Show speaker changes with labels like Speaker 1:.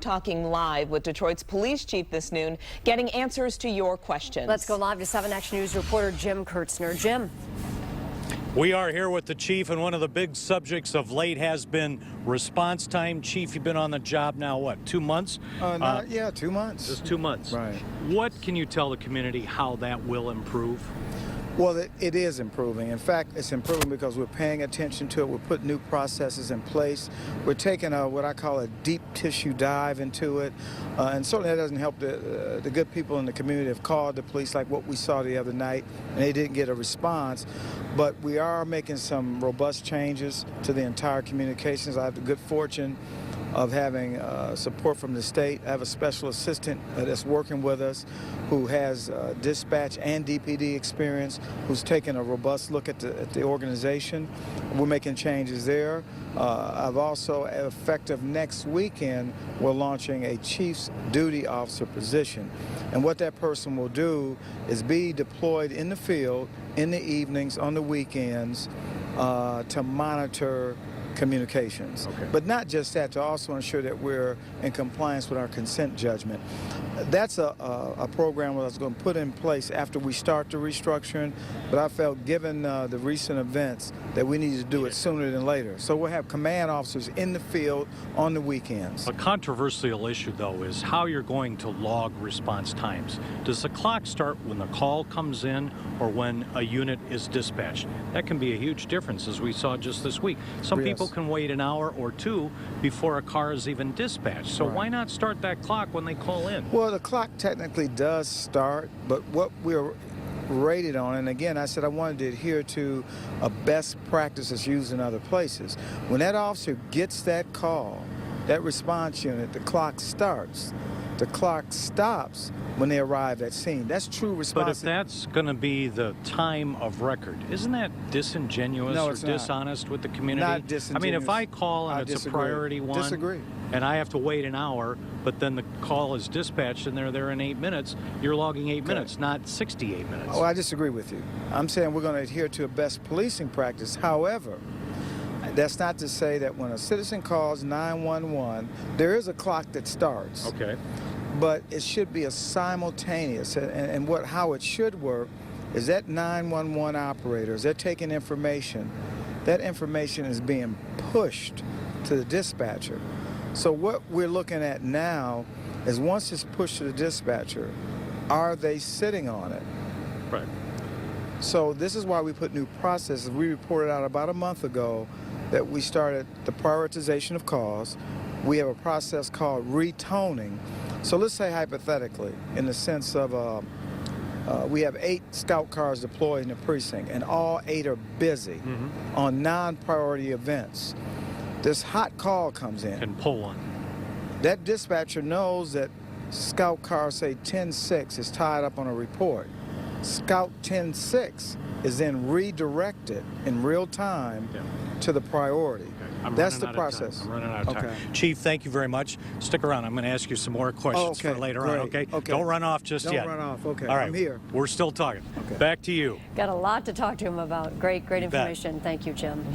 Speaker 1: Talking live with Detroit's police chief this noon, getting answers to your questions.
Speaker 2: Let's go live to 7 Action News reporter Jim Kurtzner. Jim.
Speaker 3: We are here with the chief, and one of the big subjects of late has been response time. Chief, you've been on the job now, what, 2 months?
Speaker 4: Yeah, 2 months.
Speaker 3: Just 2 months.
Speaker 4: Right.
Speaker 3: What can you tell the community how that will improve?
Speaker 4: Well, it is improving. In fact, it's improving because we're paying attention to it. We're putting new processes in place. We're taking what I call a deep tissue dive into it. And certainly that doesn't help the good people in the community have called the police like what we saw the other night, and they didn't get a response. But we are making some robust changes to the entire communications. I have the good fortune of having support from the state. I have a special assistant that's working with us who has dispatch and DPD experience, who's taken a robust look at the organization. We're making changes there. I've also, effective next weekend, we're launching a Chief's Duty Officer position. And what that person will do is be deployed in the field in the evenings, on the weekends, to monitor communications.
Speaker 3: Okay.
Speaker 4: But not just that, to also ensure that we're in compliance with our consent judgment. That's a program that's going to put in place after we start the restructuring, but I felt given the recent events that we need to do it sooner than later. So we'll have command officers in the field on the weekends.
Speaker 3: A controversial issue, though, is how you're going to log response times. Does the clock start when the call comes in or when a unit is dispatched? That can be a huge difference, as we saw just this week. Some people can wait an hour or two before a car is even dispatched. So why not start that clock when they call in?
Speaker 4: Well, the clock technically does start, but what we're rated on, and again, I said I wanted to adhere to a best practice that's used in other places. When that officer gets that call, that response unit, the clock starts. The clock stops when they arrive at scene. That's true response.
Speaker 3: But if that's going to be the time of record, isn't that disingenuous or dishonest with the community?
Speaker 4: Not disingenuous.
Speaker 3: I mean, if I call and it's a priority one, and I have to wait an hour, but then the call is dispatched and they're there in 8 minutes, you're logging 8 minutes, not 68 minutes.
Speaker 4: Oh, I disagree with you. I'm saying we're going to adhere to a best policing practice. However, that's not to say that when a citizen calls 911, there is a clock that starts.
Speaker 3: Okay.
Speaker 4: But it should be a simultaneous, and how it should work is that 911 operators, they're taking information. That information is being pushed to the dispatcher. So what we're looking at now is once it's pushed to the dispatcher, are they sitting on it?
Speaker 3: Right.
Speaker 4: So this is why we put new processes. We reported out about a month ago that we started the prioritization of calls. We have a process called retoning. So let's say hypothetically, in the sense of we have 8 scout cars deployed in the precinct, and all 8 are busy on non-priority events. This hot call comes in.
Speaker 3: Can pull one.
Speaker 4: That dispatcher knows that scout car, say 10-6, is tied up on a report. Scout 10-6 is then redirected in real time to the priority. That's the process.
Speaker 3: I'm running out of time. Chief, thank you very much. Stick around. I'm going to ask you some more questions for later on, okay? Don't run off just yet.
Speaker 4: Don't run off, okay.
Speaker 3: All right.
Speaker 4: I'm here.
Speaker 3: We're still talking. Back to you.
Speaker 2: Got a lot to talk to him about. Great information. Thank you, Jim.